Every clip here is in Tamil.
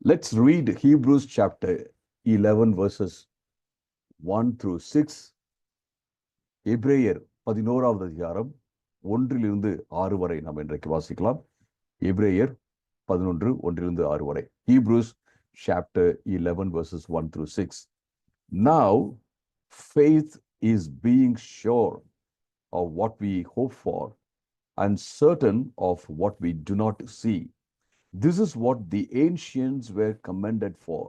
Let's read Hebrews chapter 11 verses 1 through 6. எபிரேயர் 11வது அதிகாரம் 1 6 வரை நாம் இன்றைக்கு வாசிக்கலாம். எபிரேயர் 11 1 வரை. Hebrews chapter 11 verses 1 through 6. Now faith is being sure of what we hope for and certain of what we do not see. This is what the ancients were commended for.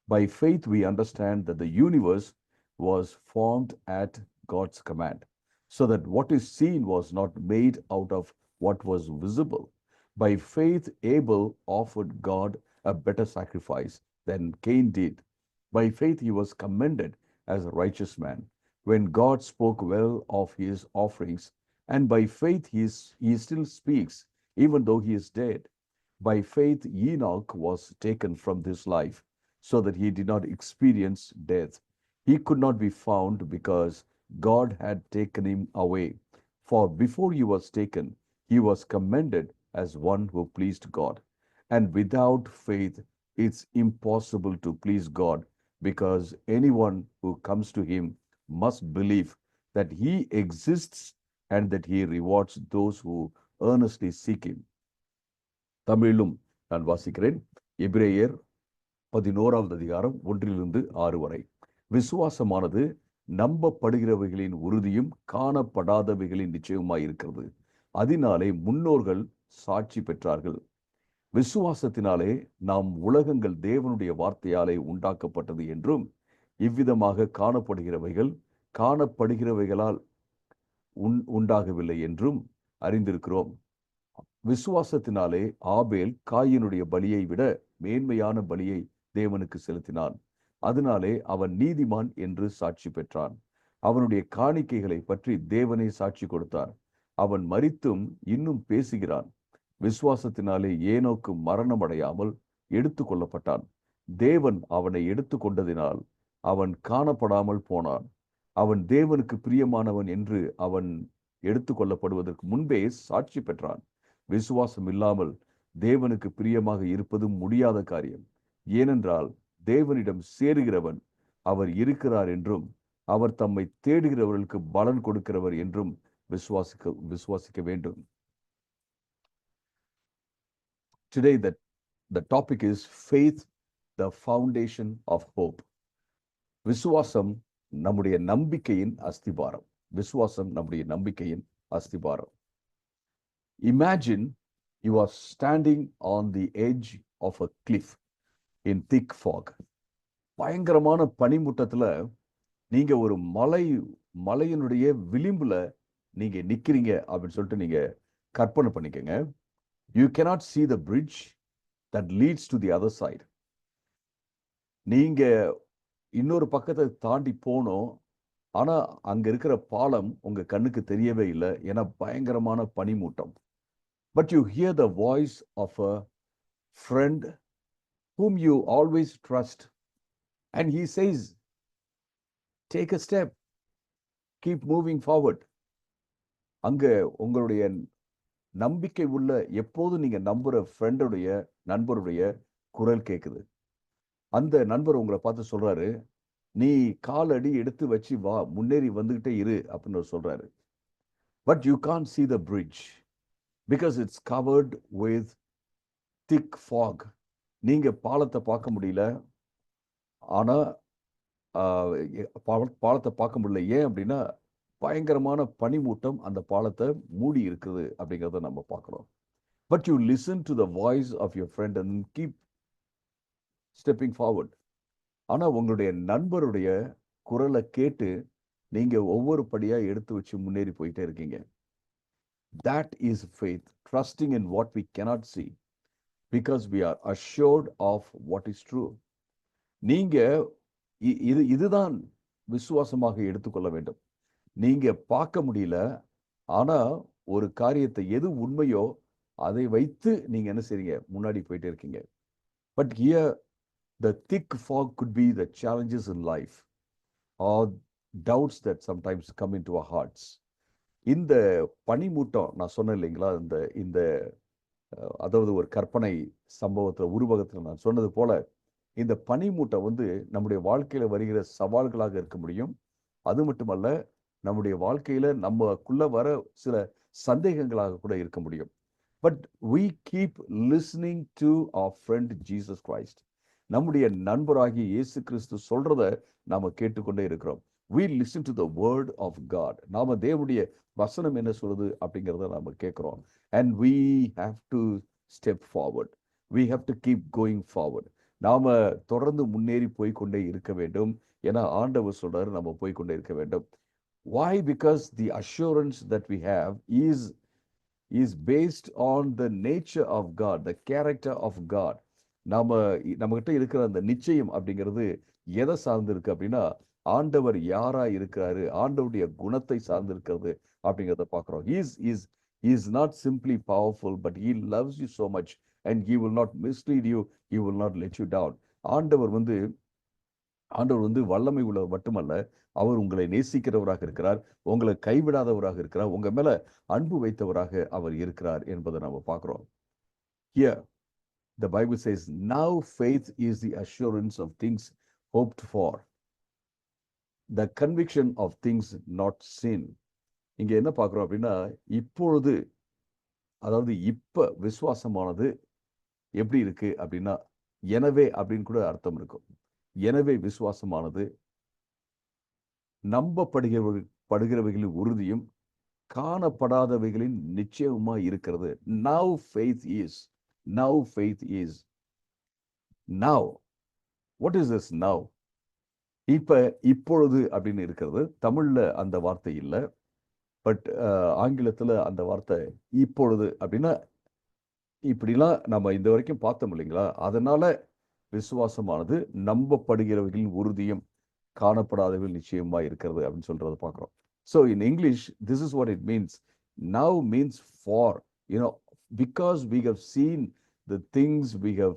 By faith, we understand that the universe was formed at God's command, so that what is seen was not made out of what was visible. By faith, Abel offered God a better sacrifice than Cain did. By faith, he was commended as a righteous man when God spoke well of his offerings, and by faith, he still speaks, even though he is dead. By faith, Enoch was taken from this life so that he did not experience death. He could not be found because God had taken him away. For before he was taken, he was commended as one who pleased God. And without faith, it's impossible to please God, because anyone who comes to him must believe that he exists and that he rewards those who earnestly seek him. தமிழிலும் நான் வாசிக்கிறேன். எபிரேயர் 11வது அதிகாரம் 1 வரை. விசுவாசமானது நம்பப்படுகிறவைகளின் உறுதியும் காணப்படாதவைகளின் நிச்சயமாய் இருக்கிறது. அதனாலே முன்னோர்கள் சாட்சி பெற்றார்கள். விசுவாசத்தினாலே நாம் உலகங்கள் தேவனுடைய வார்த்தையாலே உண்டாக்கப்பட்டது என்றும், இவ்விதமாக காணப்படுகிறவைகள் காணப்படுகிறவைகளால் உண்டாகவில்லை என்றும் அறிந்திருக்கிறோம். விசுவாசத்தினாலே ஆபேல் காயினுடைய பலியை விட மேன்மையான பலியை தேவனுக்கு செலுத்தினான். அதனாலே அவன் நீதிமான் என்று சாட்சி பெற்றான். அவனுடைய காணிக்கைகளை பற்றி தேவனை சாட்சி கொடுத்தார். அவன் மரித்தும் இன்னும் பேசுகிறான். விசுவாசத்தினாலே ஏனோக்கு மரணம் அடையாமல் எடுத்து கொள்ளப்பட்டான். தேவன் அவனை எடுத்து கொண்டதினால் அவன் காணப்படாமல் போனான். அவன் தேவனுக்கு பிரியமானவன் என்று அவன் எடுத்து கொள்ளப்படுவதற்கு முன்பே சாட்சி பெற்றான். விசுவாசம் இல்லாமல் தேவனுக்கு பிரியமாக இருப்பதும் முடியாத காரியம். ஏனென்றால் தேவனிடம் சேருகிறவன் அவர் இருக்கிறார் என்றும், அவர் தம்மை தேடுகிறவர்களுக்கு பலன் கொடுக்கிறவர் என்றும் விசுவாசிக்க வேண்டும். Today the topic is faith, the foundation of hope. விசுவாசம் நம்முடைய நம்பிக்கையின் அஸ்திபாரம். விசுவாசம் நம்முடைய நம்பிக்கையின் அஸ்திபாரம். Imagine you are standing on the edge of a cliff in thick fog. பயங்கரமான பனிமூட்டத்துல நீங்க ஒரு மலையினுடைய விளிம்புல நீங்க நிக்கிறீங்க அப்படின்னு சொல்லிட்டு நீங்க கற்பனை பண்ணிக்கங்க. You cannot see the bridge that leads to the other side. நீங்க இன்னொரு பக்கத்தை தாண்டி போனோம், ஆனா அங்க இருக்கிற பாலம் உங்க கண்ணுக்கு தெரியவே இல்லை, ஏன்னா பயங்கரமான பனிமூட்டம். But you hear the voice of a friend whom you always trust, and he says, take a step, keep moving forward. அங்க உங்களுடைய நம்பிக்கை உள்ள, எப்போது நீங்க நம்புற ஃப்ரெண்டுடைய நண்பருடைய குரல் கேட்குது. அந்த நண்பர் உங்களை பார்த்து சொல்றாரு, நீ காலடி எடுத்து வச்சு வா, முன்னேறி வந்துகிட்டே இரு அப்படின்னு சொல்றாரு. But you can't see the bridge because it's covered with thick fog. நீங்க பாலத்தை பார்க்க முடியல, ஆனா பாலத்தை பார்க்க முடியல. ஏன் அப்படின்னா பயங்கரமான பனிமூட்டம் அந்த பாலத்தை மூடி இருக்குது அப்படிங்கிறத நம்ம பார்க்கிறோம். But you listen to the voice of your friend and keep stepping forward. ஆனா உங்களுடைய நண்பருடைய குரலை கேட்டு நீங்க ஒவ்வொரு படியா எடுத்து வச்சு முன்னேறி போயிட்டே இருக்கீங்க. That is faith, trusting in what we cannot see because we are assured of what is true. நீங்க இதுதான் விசுவாசமாக எடுத்துக்கொள்ள வேண்டும். நீங்க பார்க்க முடியல, ஆனா ஒரு காரியத்தை எது உண்மையோ அதை வைத்து நீங்க என்ன செய்றீங்க, முன்னாடி போயிட்டே இருக்கீங்க. But here the thick fog could be the challenges in life or doubts that sometimes come into our hearts. இந்த பனிமூட்டம் நான் சொன்னேன் இல்லைங்களா, இந்த அதாவது ஒரு கற்பனை சம்பவத்தில் உருவகத்தில் நான் சொன்னது போல இந்த பனிமூட்டை வந்து நம்முடைய வாழ்க்கையில வருகிற சவால்களாக இருக்க முடியும். அது மட்டுமல்ல, நம்முடைய வாழ்க்கையில நமக்குள்ள வர சில சந்தேகங்களாக கூட இருக்க முடியும். But we keep listening to our friend Jesus Christ. நம்முடைய நண்பராகிய இயேசு கிறிஸ்து சொல்றத நாம கேட்டுக்கொண்டே இருக்கிறோம். we listen to the word of God. நாம தேவனுடைய வசனம் என்ன சொல்லுது அப்படிங்கிறத நாம கேட்கிறோம். and we have to step forward. we have to keep going forward. நாம தொடர்ந்து முன்னேறி போய்கொண்டே இருக்க வேண்டும். ஏன்னா ஆண்டவர் சொல்றாரு நம்ம போய்கொண்டே இருக்க வேண்டும். why? Because the assurance that we have is based on the nature of God, the character of God. நம்மகிட்ட இருக்கிற அந்த நிச்சயம் அப்படிங்கிறது எதை சார்ந்து இருக்கு அப்படின்னா, ஆண்டவர் யாரா இருக்கிறாரு, ஆண்டவருடைய குணத்தை சார்ந்து இருக்கிறது அப்படிங்கிறத பார்க்கிறோம். he is not simply powerful, but he loves you so much and he will not mislead you, he will not let you down. ஆண்டவர் வந்து வல்லமை உள்ளவர் மட்டுமல்ல, அவர் உங்களை நேசிக்கிறவராக இருக்கிறார், உங்களை கைவிடாதவராக இருக்கிறார், உங்க மேல அன்பு வைத்தவராக அவர் இருக்கிறார் என்பதை நம்ம பார்க்கிறோம். Here the Bible says, now faith is the assurance of things hoped for, the conviction of things not seen. இங்க என்ன பார்க்கிறோம் அப்படின்னா, இப்பொழுது, அதாவது இப்ப விசுவாசமானது எப்படி இருக்கு அப்படின்னா, எனவே அப்படின்னு கூட அர்த்தம் இருக்கும். எனவே விசுவாசமானது நம்பப்படுகிறவைகளின் உறுதியும் காணப்படாதவைகளின் நிச்சயமா இருக்கிறது. now faith is now. what is this now? இப்பொழுது அப்படின்னு இருக்கிறது. தமிழ்ல அந்த வார்த்தை இல்லை, பட் ஆங்கிலத்துல அந்த வார்த்தை இப்பொழுது அப்படின்னா, இப்படிலாம் நம்ம இந்த வரைக்கும் பார்த்தோம் இல்லைங்களா? அதனால விசுவாசமானது நம்பப்படுகிறவர்களின் உறுதியும் காணப்படாதவர்கள் நிச்சயமா இருக்கிறது அப்படின்னு சொல்றத பார்க்கிறோம். So in English, this is what it means. Now means for, because we have seen the things we have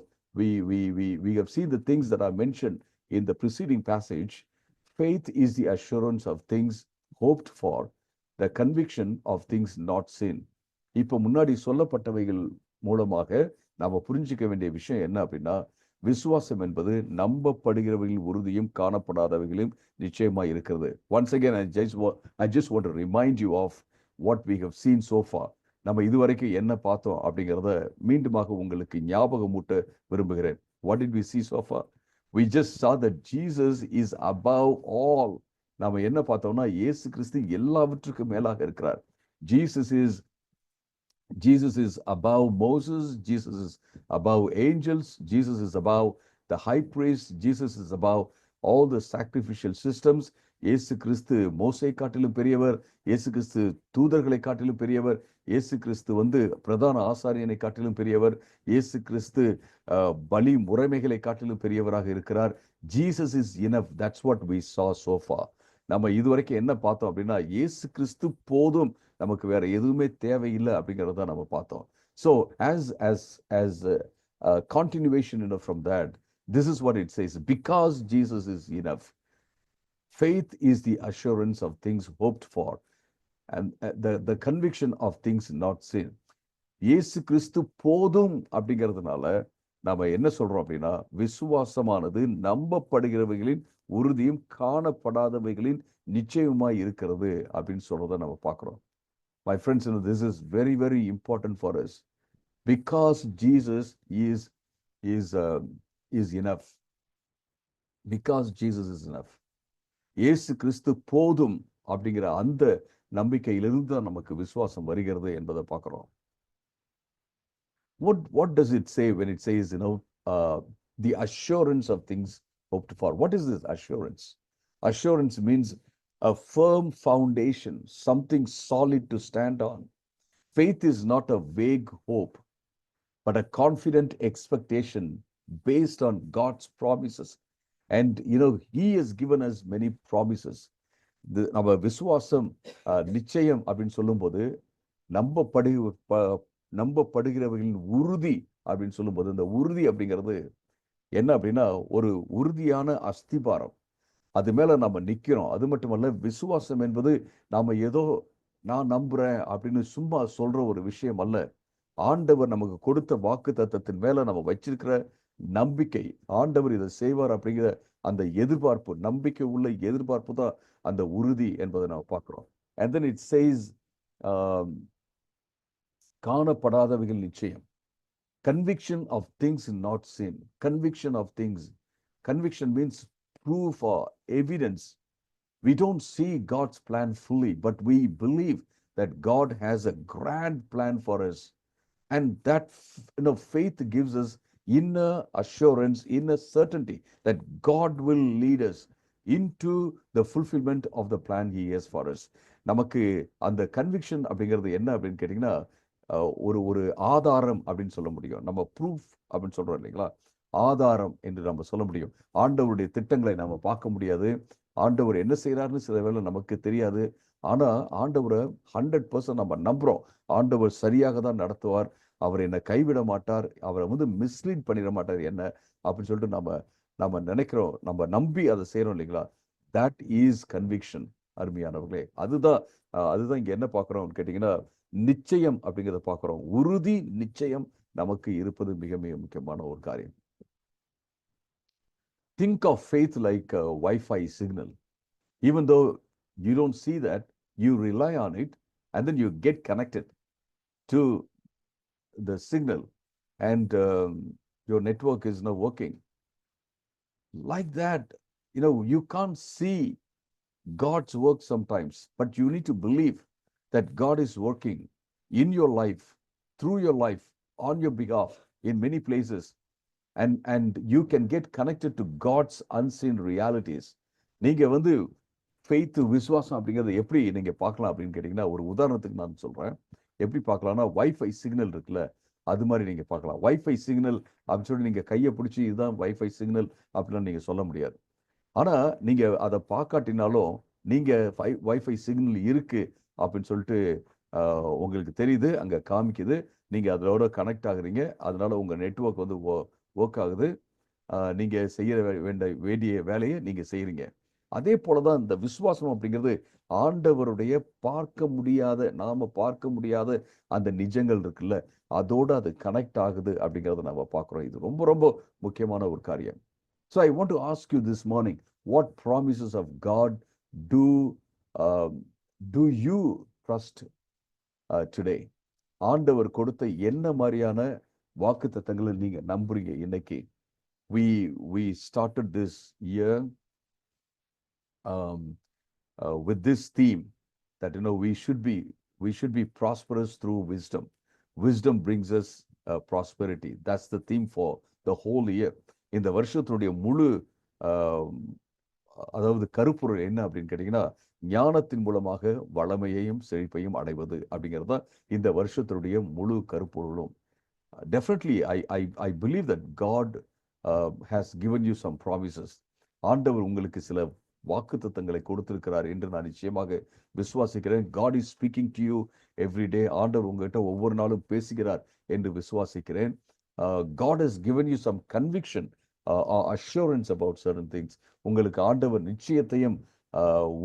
seen the things that are mentioned in the preceding passage. Faith is the assurance of things hoped for, the conviction of things not seen. இப்போ முன்னாடி சொல்லப்பட்டவைகள் மூலமாக நாம புரிஞ்சிக்க வேண்டிய விஷயம் என்ன அப்படின்னா, விசுவாசம் என்பது நம்பப்படுகிறவர்களின் உறுதியும் காணப்படாதவைகளும் நிச்சயமா இருக்கிறது. Once again, I just want to remind you of what we have seen so far. நம்ம இதுவரைக்கும் என்ன பார்த்தோம் அப்படிங்கிறத மீண்டுமாக உங்களுக்கு ஞாபகமூட்ட விரும்புகிறேன். What did we see so far? We just saw that Jesus is above all. நாம என்ன பார்த்தோம்னா, இயேசு கிறிஸ்து எல்லாவற்றுக்கும் மேலாக இருக்கிறார். Jesus is above Moses, Jesus is above angels, Jesus is above the high priest, Jesus is above all the sacrificial systems. இயேசு கிறிஸ்து மோசே காட்டிலும் பெரியவர், இயேசு கிறிஸ்து தூதர்களை காட்டிலும் பெரியவர், இயேசு கிறிஸ்து வந்து பிரதான ஆசாரியனை காட்டிலும் பெரியவர், இயேசு கிறிஸ்து பலி முறைமைகளை காட்டிலும் பெரியவராக இருக்கிறார். Jesus is enough. That's what we saw so far. நம்ம இதுவரைக்கும் என்ன பார்த்தோம் அப்படின்னா, இயேசு கிறிஸ்து போதும், நமக்கு வேற எதுவுமே தேவையில்லை அப்படிங்கிறத நம்ம பார்த்தோம். So as a continuation from that, this is what it says: because Jesus is enough, faith is the assurance of things hoped for and the conviction of things not seen. இயேசு கிறிஸ்து போதும் அப்படிங்கிறதுனால நாம என்ன சொல்றோம் அப்படின்னா, விசுவாசமானது நம்பப்படுகிறவைகளின் உறுதியும் காணப்படாதவைகளின் நிச்சயமாய் இருக்கிறது அப்படின்னு சொல்றதை நம்ம பார்க்கிறோம். My friends, this is very, very important for us, because Jesus is enough. Because Jesus is enough. இயேசு கிறிஸ்து போதும் அப்படிங்கிற அந்த நம்பிக்கையிலிருந்து தான் நமக்கு விசுவாசம் வருகிறது என்பதை பார்க்கிறோம். What does it say when it says, the assurance of things hoped for? What is this assurance? Assurance means a firm foundation, something solid to stand on. Faith is not a vague hope, but a confident expectation based on God's promises. And he has given us many promises. நம்ம விசுவாசம் நிச்சயம் அப்படின்னு சொல்லும்போது, நம்பப்படுகிறவர்களின் உறுதி அப்படின்னு சொல்லும்போது, இந்த உறுதி அப்படிங்கிறது என்ன அப்படின்னா, ஒரு உறுதியான அஸ்திபாரம். அது மேல நம்ம நிக்கிறோம். அது மட்டுமல்ல, விசுவாசம் என்பது நாம ஏதோ நான் நம்புறேன் அப்படின்னு சும்மா சொல்ற ஒரு விஷயம் அல்ல. ஆண்டவர் நமக்கு கொடுத்த வாக்கு தத்தத்தின் மேல நம்ம வச்சிருக்கிற நம்பிக்கை, ஆண்டவர் இதை செய்வார் அப்படிங்கிற அந்த எதிர்பார்ப்பு, நம்பிக்கை உள்ள எதிர்பார்ப்பு தான் அந்த உறுதி என்பதை நம்ம பார்க்கிறோம். And then it says, காணப்படாதவைகள் நிச்சயம். Conviction of things not seen. Conviction of things. Conviction means proof or evidence. We don't see God's plan fully, but we believe that God has a grand plan for us. And that faith gives us inner assurance, inner certainty that God will lead us into the fulfillment of the plan He has for us. நமக்கு அந்த கன்விக்ஷன் அப்படிங்கிறது என்ன அப்படின்னு கேட்டிங்கன்னா, ஒரு ஒரு ஆதாரம் அப்படின்னு சொல்ல முடியும். நம்ம ப்ரூஃப் அப்படின்னு சொல்றோம் இல்லைங்களா, ஆதாரம் என்று நம்ம சொல்ல முடியும். ஆண்டவருடைய திட்டங்களை நம்ம பார்க்க முடியாது, ஆண்டவர் என்ன செய்யறாருன்னு சில வேளை நமக்கு தெரியாது. ஆனா ஆண்டவரை 100% நம்ம நம்புறோம். ஆண்டவர் சரியாக தான் நடத்துவார், அவர் என்னை கைவிட மாட்டார், அவரை மிஸ்லீட் பண்ணிட மாட்டார் என்ன அப்படின்னு சொல்லிட்டு நம்ம நினைக்கிறோம், நம்ம நம்பி அதை செய்யறோம் இல்லைங்களா. That is conviction. அருமையானவர்களே, அதுதான் இங்க என்ன பார்க்கிறோம் கேட்டீங்கன்னா, நிச்சயம் அப்படிங்கிறத பார்க்கிறோம். உறுதி, நிச்சயம் நமக்கு இருப்பது மிக மிக முக்கியமான ஒரு காரியம். Think of faith like a Wi-Fi signal. Even though you don't see that, you rely on it, and then you get connected to the signal, and your network is now working. Like that, you can't see God's work sometimes, but you need to believe that God is working in your life, through your life, on your behalf, in many places, and you can get connected to God's unseen realities. நீங்க faith, விசுவாசம் அப்படிங்கிறத எப்படி நீங்க பார்க்கலாம் அப்படின்னு கேட்டீங்கன்னா, ஒரு உதாரணத்துக்கு நான் சொல்றேன். எப்படி பார்க்கலாம்னா, வைஃபை சிக்னல் இருக்குல்ல, அது மாதிரி நீங்க பார்க்கலாம். வைஃபை சிக்னல் அப்படின்னு சொல்லி நீங்க கையை பிடிச்சி இதுதான் வைஃபை சிக்னல் அப்படின்னு நீங்க சொல்ல முடியாது. ஆனா நீங்க அதை பார்க்காட்டினாலும் நீங்க வைஃபை சிக்னல் இருக்கு அப்படின்னு சொல்லிட்டு உங்களுக்கு தெரியுது, அங்க காமிக்குது, நீங்க அதோட கனெக்ட் ஆகுறீங்க, அதனால உங்க நெட்வொர்க் ஒர்க் ஆகுது, நீங்க செய்ய வேண்டிய வேலையை நீங்க செய்யறீங்க. அதே போலதான் இந்த விசுவாசம் அப்படிங்கிறது ஆண்டவருடைய நாம பார்க்க முடியாத அந்த நிஜங்கள் இருக்குல்ல, அதோட அது கனெக்ட் ஆகுது அப்படிங்கறத நம்ம பார்க்கிறோம். இது ரொம்ப ரொம்ப முக்கியமான ஒரு காரியம். So I want to ask you this morning, what promises of God do you trust today? ஆண்டவர் கொடுத்த என்ன மாதிரியான வாக்குத்தத்தங்களை நீங்க நம்புறீங்க இன்னைக்கு? We started this year with this theme that we should be prosperous through wisdom. Wisdom brings us prosperity. That's the theme for the whole year. இந்த வருஷத்துடைய முழு அதாவது கருப்பொருள் என்ன அப்படின்னு கேட்டீங்கன்னா, ஞானத்தின் மூலமாக வளமையையும் செழிப்பையும் அடைவது அப்படிங்கிறது தான் இந்த வருஷத்துடைய முழு கருப்பொருளும். Definitely I believe that God has given you some promises. ஆண்டவர் உங்களுக்கு சில வாக்குத்தத்தங்களை கொடுத்திருக்கிறார் என்று நான் நிச்சயமாக விசுவாசிக்கிறேன். God is speaking to you every day. ஆண்டவர் உங்ககிட்ட ஒவ்வொரு நாளும் பேசுகிறார் என்று விசுவாசிக்கிறேன். God has given you some conviction, assurance about certain things. உங்களுக்கு ஆண்டவர் நிச்சயத்தையும்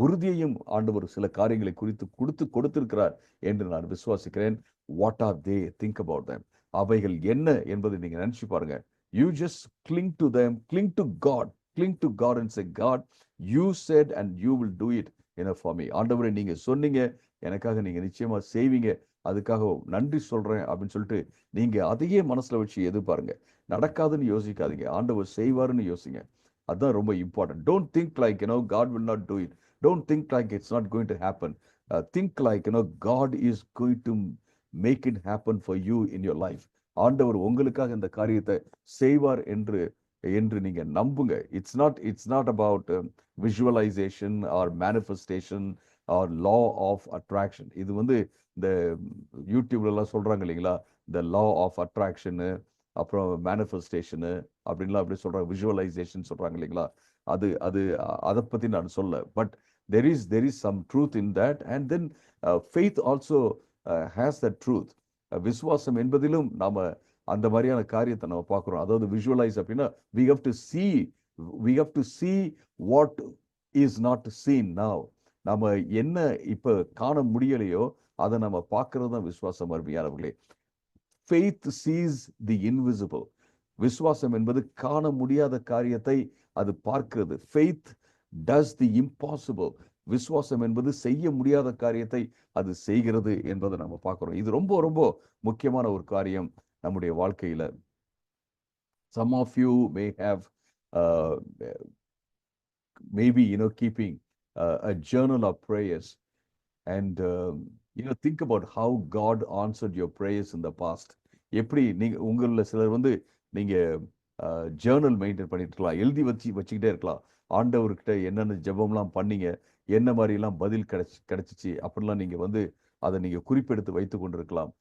உறுதியையும் ஆண்டவர் சில காரியங்களை குறித்து கொடுத்திருக்கிறார் என்று நான் விசுவாசிக்கிறேன். What are they? Think about them. அவைகள் என்ன என்பதை நீங்க நினைச்சு பாருங்க. You just cling to them, cling to God and say, God, you said and you will do it for me. ஆண்டவரே, நீங்க சொன்னீங்க, எனக்காக நீங்க நிச்சயமா செய்வீங்க, அதுக்காக நன்றி சொல்றேன் அப்படின்னு சொல்லிட்டு நீங்க அதையே மனசுல வச்சு எதிர்பாருங்க. நடக்காதுன்னு யோசிக்காதீங்க, ஆண்டவர் செய்வாருன்னு யோசிங்க. அதுதான் ரொம்ப important. Don't think like God will not do it. Don't think like it's not going to happen. Think like God is going to make it happen for you in your life. ஆண்டவர் உங்களுக்காக இந்த காரியத்தை செய்வார் என்று நீங்க நம்புங்க. It's not about visualization or manifestation or law of attraction. இது இந்த யூடியூப்ல எல்லாம் சொல்றாங்க இல்லைங்களா, இந்த law of attraction, அப்புறம் மேனிஃபெஸ்டேஷனு அப்படின்லாம் அப்படி சொல்றாங்க, விஷுவலைசேஷன் சொல்றாங்க இல்லைங்களா, அதை பத்தி நான் சொல்ல. But there is some truth in that, and then faith also has that truth. விசுவாசம் என்பதிலும் நாம அந்த மாதிரியான காரியத்தை நம்ம பார்க்கிறோம். அதாவது விஷுவலைஸ் அப்படின்னா we have to see what is not seen now. நாம என்ன இப்ப காண முடியலையோ அதை நம்ம பார்க்கறது தான் விசுவாசம். அருமையானவர்களே, faith sees the invisible. விசுவாசம் என்பது காண முடியாத காரியத்தை அது பார்க்கிறது. faith does the impossible. விசுவாசம் என்பது செய்ய முடியாத காரியத்தை அது செய்கிறது என்பதை நம்ம பார்க்கிறோம். இது ரொம்ப ரொம்ப முக்கியமான ஒரு காரியம் நம்முடைய வாழ்க்கையில. Some of you may have maybe keeping a journal of prayers, and think about how God answered your prayers in the past. எப்படி நீங்க உங்கள சிலர் வந்து நீங்க ஜேர்னல் மெயின்டைன் பண்ணிட்டு இருக்கலாம், எழுதி வச்சுக்கிட்டே இருக்கலாம். ஆண்டவர்கிட்ட என்னென்ன ஜெபம்லாம் பண்ணீங்க, என்ன மாதிரிலாம் பதில் கிடைச்சிச்சு அப்படிலாம் நீங்க வந்து அதை நீங்க குறிப்பெடுத்து வைத்து கொண்டிருக்கலாம்.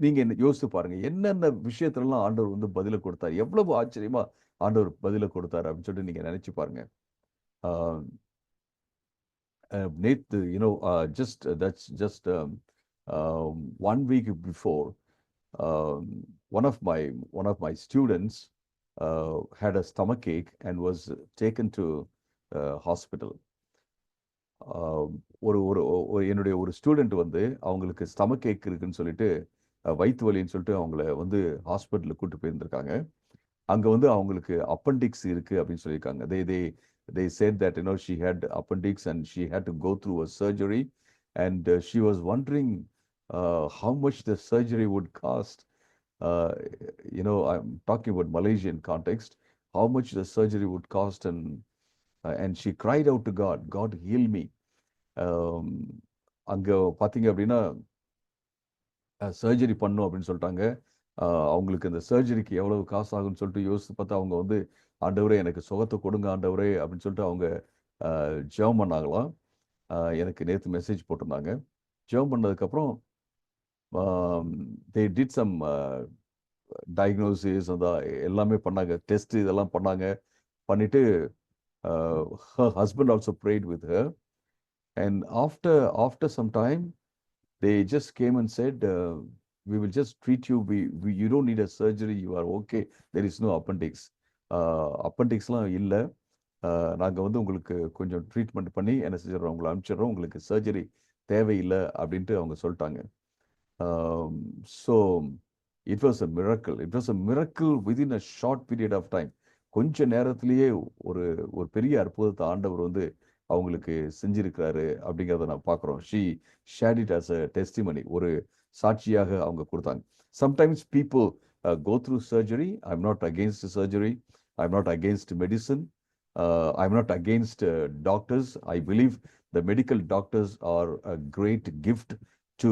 நீங்க யோசித்து பாருங்க, என்னென்ன விஷயத்துலலாம் ஆண்டவர் வந்து பதில கொடுத்தார், எவ்வளவு ஆச்சரியமா ஆண்டவர் பதில கொடுத்தார் அப்படின்னு சொல்லிட்டு நீங்க நினைச்சு பாருங்க. நேத்து just 1 week before, one of my students had a stomach ache and was taken to hospital. என்னுடைய ஒரு ஸ்டூடெண்ட் வந்து அவங்களுக்கு ஸ்டமக் ஏக் இருக்குன்னு சொல்லிட்டு, வயிற்று வலின்னு சொல்லிட்டு அவங்கள வந்து ஹாஸ்பிட்டலுக்கு கூட்டு போயிருந்திருக்காங்க. அங்க வந்து அவங்களுக்கு அப்பெண்டிக்ஸ் இருக்கு அப்படின்னு சொல்லியிருக்காங்க. they said that she had appendix and she had to go through a surgery, and she was wondering how much the surgery would cost. I'm talking about Malaysian context, how much the surgery would cost, and she cried out to God, heal me. அங்க பாத்தீங்க அப்படின்னா சர்ஜரி பண்ணும் அப்படின்னு சொல்லிட்டாங்க. அவங்களுக்கு இந்த சர்ஜரிக்கு எவ்வளவு காசு ஆகும்னு சொல்லிட்டு யோசித்து பார்த்தா, அவங்க வந்து ஆண்டவரே எனக்கு சுகத்தை கொடுங்க ஆண்டவரே அப்படின்னு சொல்லிட்டு அவங்க ஜெபம் பண்ணாங்களாம். எனக்கு நேற்று மெசேஜ் போட்டிருந்தாங்க. ஜெபம் பண்ணதுக்கப்புறம் they did some diagnosis, அந்த எல்லாமே பண்ணாங்க, டெஸ்ட் இதெல்லாம் பண்ணாங்க. பண்ணிட்டு her husband also prayed with her, and after some time they just came and said, we will just treat you, you don't need a surgery, you are okay, there is no appendix. அப்பெண்டிக்ஸ்லாம் இல்லை, நாங்கள் வந்து உங்களுக்கு கொஞ்சம் ட்ரீட்மெண்ட் பண்ணி என்ன செஞ்சிடறோம், உங்களை அனுப்பிச்சிடுறோம், உங்களுக்கு சர்ஜரி தேவையில்லை அப்படின்ட்டு அவங்க சொல்லிட்டாங்க. So it was a miracle within a short period of time. கொஞ்ச நேரத்திலேயே ஒரு பெரிய அற்புதத்தை ஆண்டவர் வந்து அவங்களுக்கு செஞ்சிருக்கிறாரு அப்படிங்கிறத நான் பார்க்குறோம். She shared it as a testimony, ஒரு சாட்சியாக அவங்க கொடுத்தாங்க. Sometimes people go through surgery. I'm not against surgery. I'm not against medicine. I'm not against doctors. I believe the medical doctors are a great gift to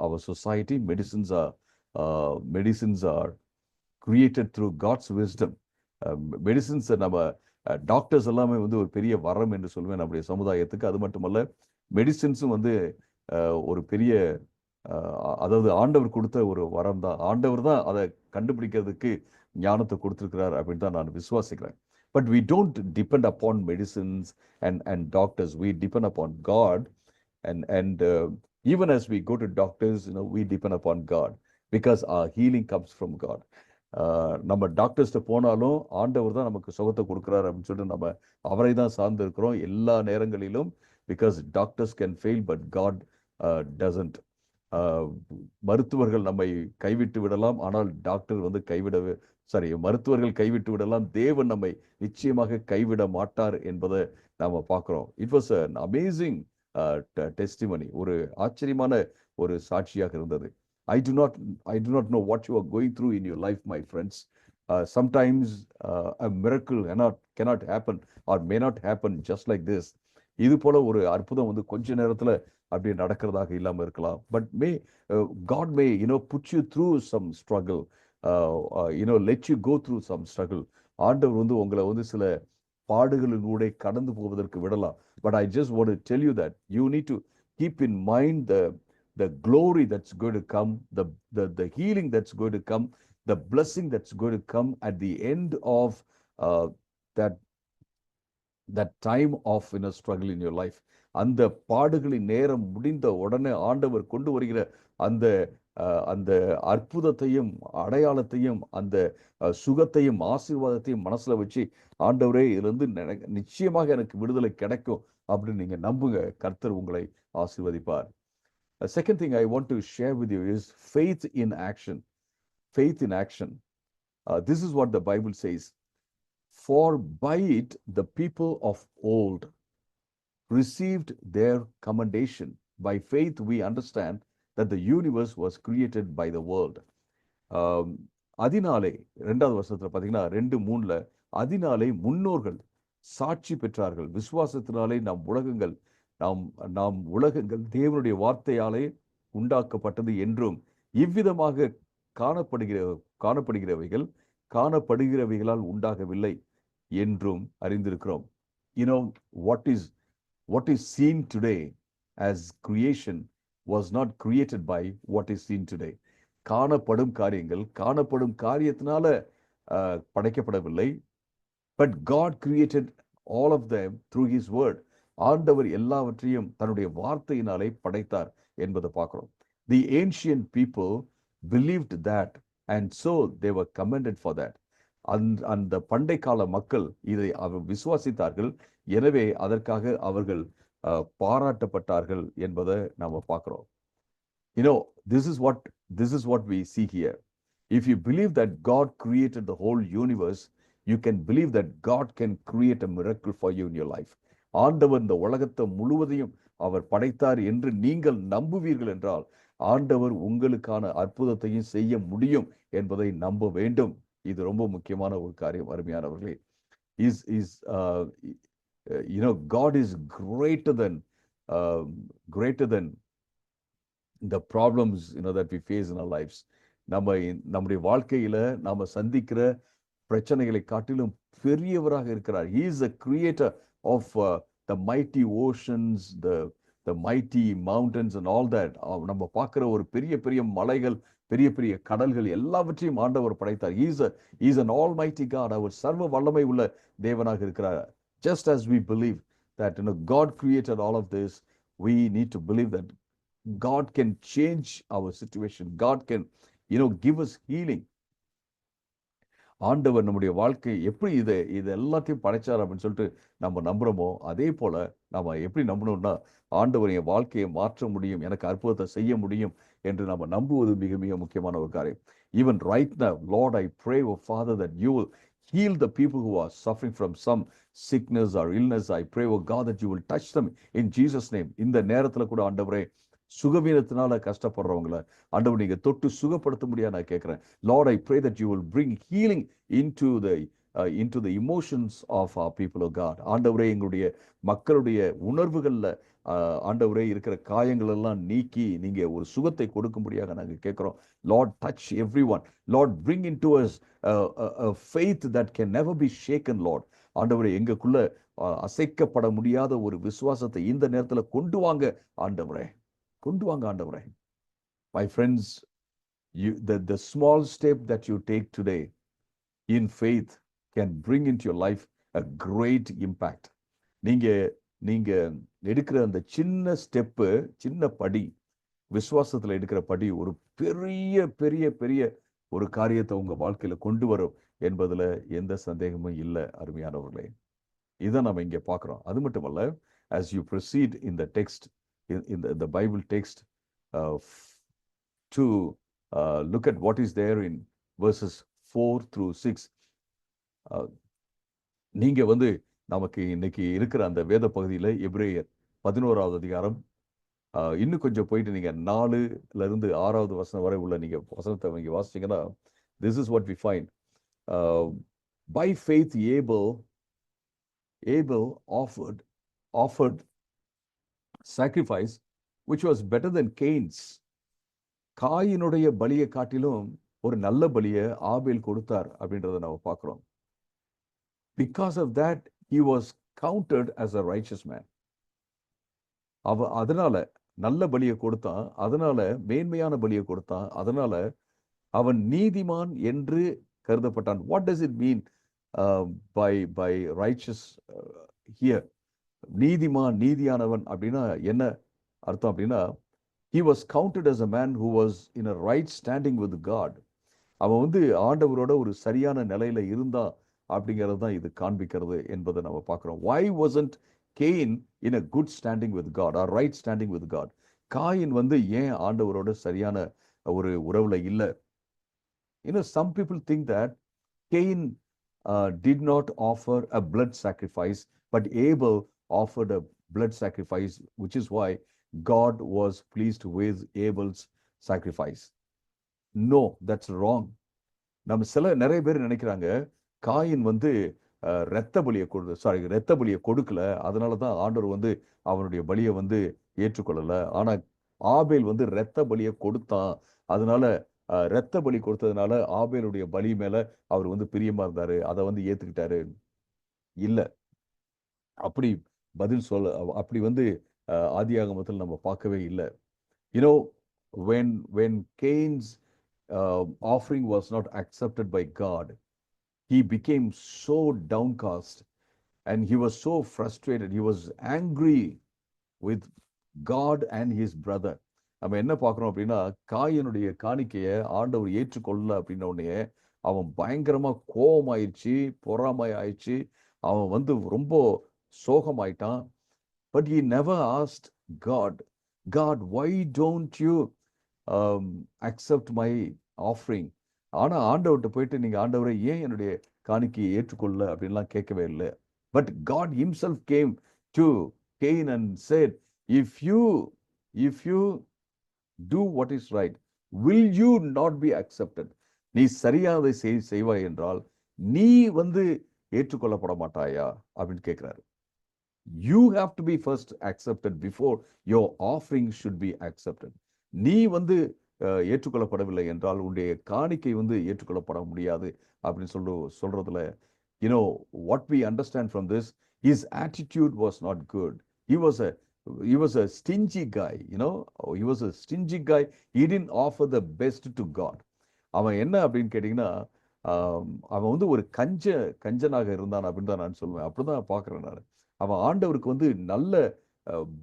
our society. Medicines are created through God's wisdom. Medicines நம்ம டாக்டர்ஸ் எல்லாமே வந்து ஒரு பெரிய வரம் என்று சொல்லுவேன் நம்முடைய சமுதாயத்துக்கு. அது மட்டுமல்ல, மெடிசின்ஸும் வந்து ஒரு பெரிய அதாவது ஆண்டவர் கொடுத்த ஒரு வரம் தான். ஆண்டவர் தான் அதை கண்டுபிடிக்கிறதுக்கு ஞானத்தை கொடுத்துருக்கிறார் அப்படின்னு தான் நான் விசுவாசிக்கிறேன். But we don't depend upon medicines and doctors. We depend upon God, and even as we go to doctors, we depend upon God because our healing comes from God. நம்ம டாக்டர்ஸ்ட போனாலும் ஆண்டவர் தான் நமக்கு சுகத்தை கொடுக்குறாரு அப்படின்னு சொல்லிட்டு நம்ம அவரை தான் சார்ந்து இருக்கிறோம் எல்லா நேரங்களிலும். Because doctors can fail but God doesn't. மருத்துவர்கள் நம்மை கைவிட்டு விடலாம், ஆனால் டாக்டர் வந்து மருத்துவர்கள் கைவிட்டு விடலாம், தேவன் நம்மை நிச்சயமாக கைவிட மாட்டார் என்பதை நாம பார்க்கிறோம். It was an amazing testimony. ஒரு ஆச்சரியமான ஒரு சாட்சியாக இருந்தது. I do not know what you are going through in your life, my friends. Sometimes a miracle cannot happen or may not happen just like this. இது போல ஒரு அற்புதம் வந்து கொஞ்ச நேரத்துல அப்படியே நடக்கிறதாக இல்லாம இருக்கலாம். But God may put you through some struggle, let you go through some struggle. ஆண்டவர் வந்து உங்களை வந்து சில பாடுகளிலூടെ கடந்து போவதற்கு விடலாம். But I just want to tell you that you need to keep in mind the glory that's going to come, the healing that's going to come, the blessing that's going to come at the end of that time of struggle in your life. அந்த பாடுகளின் நேரம் முடிந்த உடனே ஆண்டவர் கொண்டு வருகிற அந்த அற்புதத்தையும் அடையாளத்தையும் அந்த சுகத்தையும் ஆசீர்வாதத்தையும் மனசுல வச்சு, ஆண்டவரே இதுல இருந்து நிச்சயமாக எனக்கு விடுதலை கிடைக்கும் அப்படின்னு நீங்க நம்புங்க. கர்த்தர் உங்களை ஆசீர்வதிப்பார். A second thing I want to share with you is faith in action. faith in action. This is what the Bible says. For by it the people of old received their commendation. By faith we understand that the universe was created by the world. அதனாலே 2வது வருஷத்துல பார்த்தீங்கன்னா 2:3ல அதனாலே முன்னோர்கள் சாட்சி பெற்றார்கள். விசுவாசத்தினாலே நாம் உலகங்கள் தேவனுடைய வார்த்தையாலே உண்டாக்கப்பட்டது என்றும் இவ்விதமாக காணப்படுகிறவைகளால் உண்டாகவில்லை என்றும் அறிந்திருக்கிறோம். what is seen today as creation was not created by what is seen today. காணப்படும் காரியத்தினால படைக்கப்படவில்லை. But God created all of them through his word. ஆண்டவர் எல்லாவற்றையும் தன்னுடைய வார்த்தையினாலே படைத்தார் என்பதை பார்க்கிறோம். The ancient people believed that and so they were commended for that. அந்த பண்டை கால மக்கள் இதை விசுவாசித்தார்கள், எனவே அதற்காக அவர்கள் பாராட்டப்பட்டார்கள் என்பதை நாம பார்க்கிறோம். This is what we see here. If you believe that God created the whole universe, you can believe that God can create a miracle for you in your life. ஆண்டவர் இந்த உலகத்தை முழுவதையும் அவர் படைத்தார் என்று நீங்கள் நம்புவீர்கள் என்றால் ஆண்டவர் உங்களுக்கான அற்புதத்தையும் செய்ய முடியும் என்பதை நம்ப வேண்டும். இது ரொம்ப முக்கியமான ஒரு காரியம். அருமையானவர்களே, God is greater than the problems that we face in our lives. நம்முடைய வாழ்க்கையில நாம சந்திக்கிற பிரச்சனைகளை காட்டிலும் பெரியவராக இருக்கிறார். He is the creator of the mighty oceans, the mighty mountains and all that. நம்ம பார்க்கிற ஒரு பெரிய மலைகள், பெரிய கடல்கள் எல்லாவற்றையும் ஆண்டவர் படைத்தார். He is an almighty God. அவர் சர்வ வல்லமை உள்ள தேவனாக இருக்கிறார். Just as we believe that God created all of this, we need to believe that God can change our situation. God can give us healing. ஆண்டவர் நம்முடைய வாழ்க்கை எப்படி இது எல்லாத்தையும் படைச்சார் அப்படின்னு சொல்லிட்டு நம்ம நம்புறோமோ அதே போல நம்ம எப்படி நம்பணும்னா ஆண்டவர் என் வாழ்க்கையை மாற்ற முடியும், எனக்கு அற்புதத்தை செய்ய முடியும் என்று நம்ம நம்புவது மிக மிக முக்கியமான ஒரு காரியம். Even right now, Lord, I pray, oh Father, that you will heal the people who are suffering from some sickness or illness. I pray, oh God, that you will touch them in Jesus' name. இந்த நேரத்துல கூட ஆண்டவரே சுகவீனத்தினால கஷ்டப்படுறவங்கள ஆண்டவர் நீங்க தொட்டு சுகப்படுத்த முடியாது நான் கேட்கிறேன். Lord, I pray that you will bring healing into the emotions of our people, oh God. ஆண்டவரே எங்களுடைய மக்களுடைய உணர்வுகள்ல ஆண்டவரே இருக்கிற காயங்கள் எல்லாம் நீக்கி நீங்க ஒரு சுகத்தை கொடுக்கும்படியாக நாங்கள் கேட்கிறோம். Lord, touch everyone. Lord, bring into us a faith that can never be shaken, Lord. ஆண்டவரே எங்களுக்குள்ள அசைக்கப்பட முடியாத ஒரு விசுவாசத்தை இந்த நேரத்துல கொண்டு வாங்க ஆண்டவரே. My friends, the small step that you take today in faith can bring into your life a great impact. நீங்க எடுக்கிற அந்த சின்ன படி, விசுவாசத்துல எடுக்கிற படி ஒரு பெரிய ஒரு காரியத்தை உங்க வாழ்க்கையில கொண்டு வரும் என்பதுல எந்த சந்தேகமும் இல்லை. அருமையானவர்களே, இதை நம்ம இங்க பார்க்கிறோம். அது மட்டுமல்ல, as you proceed in the text, in the Bible text, to look at what is there in verses 4 through 6, நீங்க நமக்கு இன்னைக்கு இருக்கிற அந்த வேத பகுதியில எபிரேயர் 11வது அதிகாரம், இன்னும் கொஞ்சம் போயிட்டு நீங்க 4ல இருந்து 6வது வசனம் வரை உள்ள நீங்க வசனத்தை நீங்க வாசிச்சீங்கன்னா, this is what we find. By faith Abel offered sacrifice which was better than Cain's. காயினுடைய பலியை காட்டிலும் ஒரு நல்ல பலியை ஆபேல் கொடுத்தார் அப்படின்றத நம்ம பார்க்கிறோம். Because of that he was counted as a righteous man. அதனால நல்ல பலியை கொடுத்தான், அதனால மேன்மையான பலியை கொடுத்தான், அதனால அவன் நீதிமான் என்று கருதப்பட்டான். What does it mean by righteous here? நீதியானவன் அப்படின்னா என்ன அர்த்தம் அப்படின்னா, he was counted as a man who was in a right standing with God. அவன் ஆண்டவரோட ஒரு சரியான நிலையில இருந்தான் அப்படிங்கிறது தான் இது காண்பிக்கிறது என்பதை நம்ம பார்க்கிறோம். Why wasn't Cain in a good standing with God or right standing with God? Coin ஏன் ஆண்டவரோட சரியான ஒரு உறவுல இல்லை? some people think that Cain did not offer a blood sacrifice, but Abel offered a blood sacrifice, which is why God was pleased with Abel's sacrifice. No, that's wrong. நம்ம நிறைய பேர் நினைக்கிறாங்க காயின் வந்து இரத்த பலியை கொடுக்கல, அதனாலதான் ஆண்டவர் வந்து அவனுடைய பலியை வந்து ஏற்றுக்கொள்ளல. ஆனா ஆபேல் வந்து இரத்த பலியை கொடுத்தான், அதனால இரத்த பலி கொடுத்ததுனால ஆபேலுடைய பலி மேல அவர் வந்து பிரியமா இருந்தாரு, அதை வந்து ஏத்துக்கிட்டாரு. இல்ல, அப்படி பதில் சொல்ல, அப்படி வந்து ஆதியாகமத்தில் நம்ம பார்க்கவே இல்லை. when Cain's offering was not accepted by God, he became so downcast and he was so frustrated. He was angry with God and his brother. நம்ம என்ன பார்க்கிறோம் அப்படின்னா, காயினுடைய காணிக்கையை ஆண்டவர் ஏற்றுக்கொள்ளல அப்படின்ன உடனே அவன் பயங்கரமா கோபமாயிடுச்சு, பொறாமை ஆயிடுச்சு, அவன் வந்து ரொம்ப சோகமாயிட்டான். But he never asked God, why don't you accept my offering? ஆனா ஆண்டவர்கிட்ட போயிட்டு, நீங்க ஆண்டவரை ஏன் என்னுடைய காணிக்கையை ஏற்றுக்கொள்ளல அப்படின்லாம் கேட்கவே இல்லை. But God himself came to Cain and said, if you do what is right, will you not be accepted? நீ சரியானதை செய்வாய் என்றால் நீ வந்து ஏற்றுக்கொள்ளப்பட மாட்டாயா அப்படின்னு கேட்கிறாரு. You have to be first accepted before your offering should be accepted. நீ வந்து ஏற்றுக்கொள்ளப்படவில்லை என்றால் உன்னுடைய காணிக்கை வந்து ஏற்றுக்கொள்ளப்பட முடியாது அப்படின்னு சொல்றதுல, what we understand from this, his attitude was not good. He was a stingy guy. He was a stingy guy. He didn't offer the best to God. அவன் என்ன அப்படின்னு கேட்டீங்கன்னா, அவன் வந்து ஒரு கஞ்சனாக இருந்தான் அப்படின்னு தான் நான் சொல்லுவேன். அப்படிதான் பார்க்கிறேன் நான். அவன் ஆண்டவருக்கு வந்து நல்ல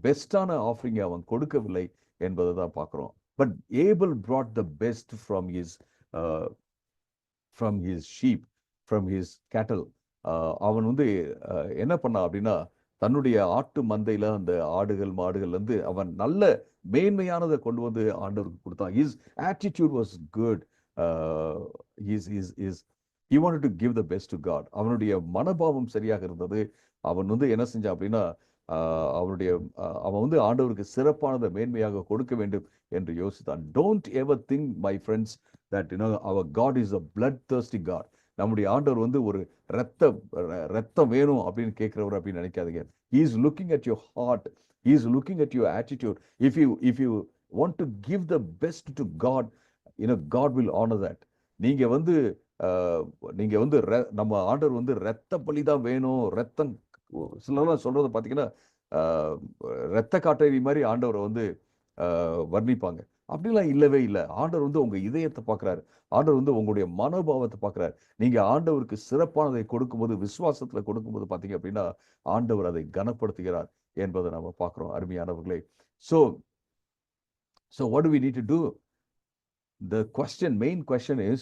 பெஸ்டான ஆஃபரிங் அவன் கொடுக்கவில்லை என்பதை தான் பார்க்கிறோம். But Abel brought the best from his sheep, from his cattle. அவன் வந்து என்ன பண்ணான் அப்படின்னா, தன்னுடைய ஆட்டு மந்தையில அந்த ஆடுகள் மாடுகள் வந்து அவன் நல்ல மேன்மையானதை கொண்டு வந்து ஆண்டவருக்கு கொடுத்தான். His attitude was good. He wanted to give the best to God. அவனுடைய மனபாவம் சரியாக இருந்தது. அவன் வந்து என்ன செஞ்சான் அப்படின்னா, அவன் வந்து ஆண்டவருக்கு சிறப்பானதை மேன்மையாக கொடுக்க வேண்டும் என்று யோசித்தான். Don't ever think, my friends, that our God is a bloodthirsty God. நம்முடைய ஆண்டவர் வந்து ஒரு ரத்தம் வேணும் அப்படின்னு கேட்கிறவர் அப்படின்னு நினைக்காதீங்க. He is looking at your heart. He is looking at your attitude. If you want to give the best to God, God will honor that. நீங்க வந்து நம்ம ஆண்டவர் வந்து ரத்த பலி தான் வேணும், ரத்தம், சிலர்லாம் சொல்றத பார்த்தீங்கன்னா ரத்த காட்டேரி மாதிரி ஆண்டவரை வந்து வர்ணிப்பாங்க. அப்படிலாம் இல்லவே இல்லை. ஆண்டவர் வந்து உங்க இதயத்தை பார்க்கிறாரு. ஆண்டவர் வந்து உங்களுடைய மனோபாவத்தை பார்க்கிறார். நீங்க ஆண்டவருக்கு சிறப்பானதை கொடுக்கும்போது, விசுவாசத்துல கொடுக்கும்போது பார்த்தீங்க அப்படின்னா ஆண்டவர் அதை கனப்படுத்துகிறார் என்பதை நம்ம பார்க்கிறோம். அருமையானவர்களே, so what do we need to do? The main question is,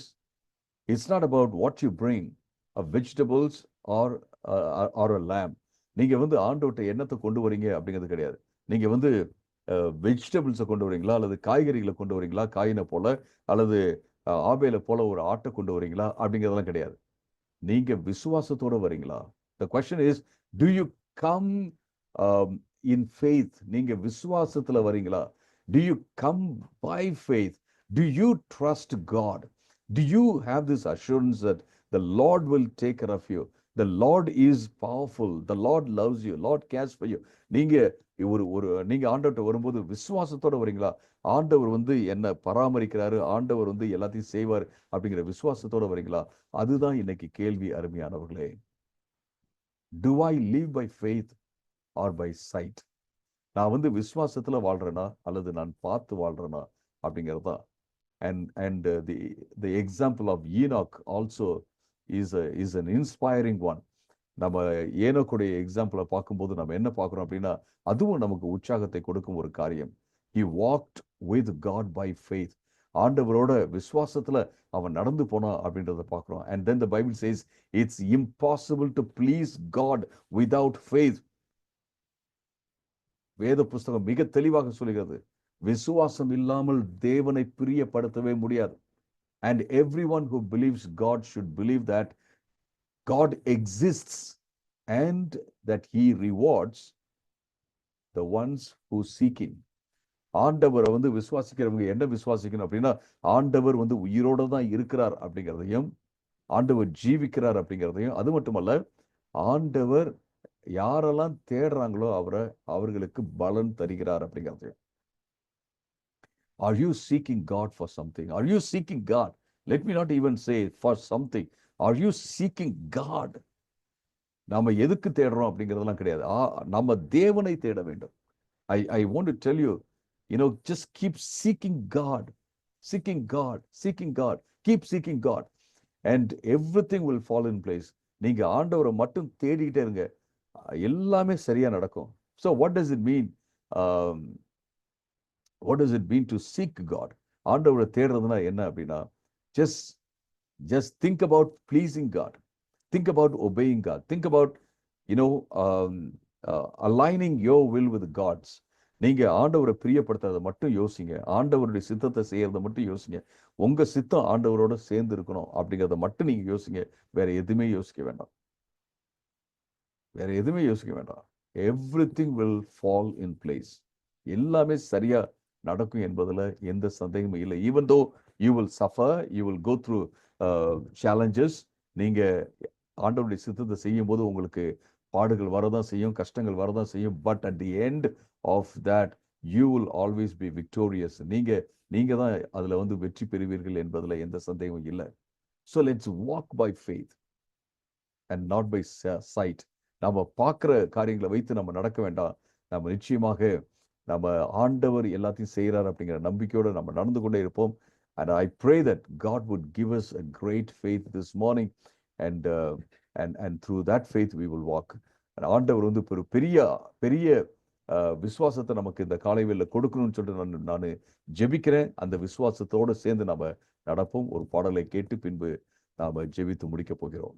it's not about what you bring, of vegetables or a lamb. நீங்க வந்து ஆண்டவர்கிட்ட என்னத்தை கொண்டு வரீங்க அப்படிங்கிறது கிடையாது. நீங்க வந்து வெஜிடபிள்ஸை கொண்டு வரீங்களா, அல்லது காய்கறிகளை கொண்டு வரீங்களா, காயினை போல, அல்லது ஆபேலை போல ஒரு ஆட்டை கொண்டு வரீங்களா அப்படிங்கிறதெல்லாம் கிடையாது. நீங்க விசுவாசத்தோட வரீங்களா? The question is, do you come in faith? நீங்க விசுவாசத்துல வரீங்களா? Do you come by faith? Do you trust God? Do you have this assurance that the Lord will take care of you? The Lord is powerful. The Lord loves you. Lord cares for you. நீங்க நீங்க ஆண்டவர்கிட்ட வரும்போது விசுவாசத்தோட வரீங்களா? ஆண்டவர் வந்து என்ன பராமரிக்கிறாரு, ஆண்டவர் வந்து எல்லாத்தையும் செய்வார் அப்படிங்கிற விசுவாசத்தோட வரீங்களா? அதுதான் இன்னைக்கு கேள்வி. அருமையானவர்களே, do I live by faith or by sight? நான் வந்து விசுவாசத்துல வாழ்றேனா அல்லது நான் பார்த்து வாழ்றேனா அப்படிங்கிறது தான். And the example of Enoch also is an inspiring one. நம்ம ஏனோக்குடைய எக்ஸாம்பிளை பார்க்கும்போது நம்ம என்ன பார்க்குறோம் அப்படின்னா, அதுவும் நமக்கு உற்சாகத்தை கொடுக்கும் ஒரு காரியம். He walked with God by faith. ஆண்டவரோட விசுவாசத்துல அவன் நடந்து போனான் அப்படின்றத பார்க்குறோம். And then the Bible says it's impossible to please God without faith. வேத புஸ்தகம் மிக தெளிவாக சொல்கிறது, விசுவாசம் இல்லாமல் தேவனை பிரியப்படுத்தவே முடியாது. And everyone who believes God should believe that God exists and that he rewards the ones who seek him. ஆண்டவரை வந்து விசுவாசிக்கிறவங்க என்ன விசுவாசிக்கணும் அப்படின்னா, ஆண்டவர் வந்து உயிரோட தான் இருக்கிறார் அப்படிங்கிறதையும், ஆண்டவர் ஜீவிக்கிறார் அப்படிங்கிறதையும், அது மட்டுமல்ல, ஆண்டவர் யாரெல்லாம் தேடுறாங்களோ அவர்களுக்கு பலன் தருகிறார் அப்படிங்கிறதையும். Are you seeking God for something? Are you seeking God? Let me not even say for something. Are you seeking God? நாம எதுக்கு தேடுறோம் அப்படிங்கிறதெல்லாம் கிடையாது. நம்ம தேவனை தேட வேண்டும். I want to tell you, just keep seeking God, seeking God, seeking God, keep seeking God, and everything will fall in place. நீங்க ஆண்டவரை மட்டும் தேடிட்டே இருங்க, எல்லாமே சரியா நடக்கும். So what does it mean? What does it mean to seek God? ஆண்டவரை தேடுறதுனா என்ன அப்படின்னா, just think about pleasing God. Think about obeying God. Think about, aligning your will with God's. நீங்க ஆண்டவரை பிரியப்படுத்துறதை மட்டும் யோசிங்க, ஆண்டவருடைய சித்தத்தை செய்யறதை மட்டும் யோசிங்க, உங்க சித்தம் ஆண்டவரோட சேர்ந்து இருக்கணும் அப்படிங்கிறத மட்டும் நீங்க யோசிங்க. வேற எதுவுமே யோசிக்க வேண்டாம், வேற எதுவுமே யோசிக்க வேண்டாம். Everything will fall in place. எல்லாமே சரியா நடக்கும் என்பதுல எந்த சந்தேகமும் இல்லை. Even though you will suffer, you will go through challenges. நீங்க ஆண்டவருடைய சித்தத்தை செய்யும் போது உங்களுக்கு பாடுகள் வரதான் செய்யும், கஷ்டங்கள் வரதான் செய்யும். But at the end of that you will always be victorious. நீங்க தான் அதுல வந்து வெற்றி பெறுவீர்கள் என்பதுல எந்த சந்தேகமும் இல்லை. So let's walk by faith and not by sight. நம்ம பார்க்குற காரியங்களை வைத்து நம்ம நடக்க வேண்டாம். நம்ம நிச்சயமாக நம்ம ஆண்டவர் எல்லாத்தையும் செய்கிறார் அப்படிங்கிற நம்பிக்கையோடு நம்ம நடந்து கொண்டே இருப்போம். And I pray that God would give us a great faith this morning, and through that faith we will walk. And ஆண்டவர் வந்து ஒரு பெரிய விசுவாசத்தை நமக்கு இந்த காலை வேளையில கொடுக்கணும்னு சொல்லிட்டு நான் ஜெபிக்கிறேன். அந்த விசுவாசத்தோடு சேர்ந்து நம்ம நடப்போம். ஒரு பாடலை கேட்டு பின்பு நாம ஜெபித்து முடிக்க போகிறோம்.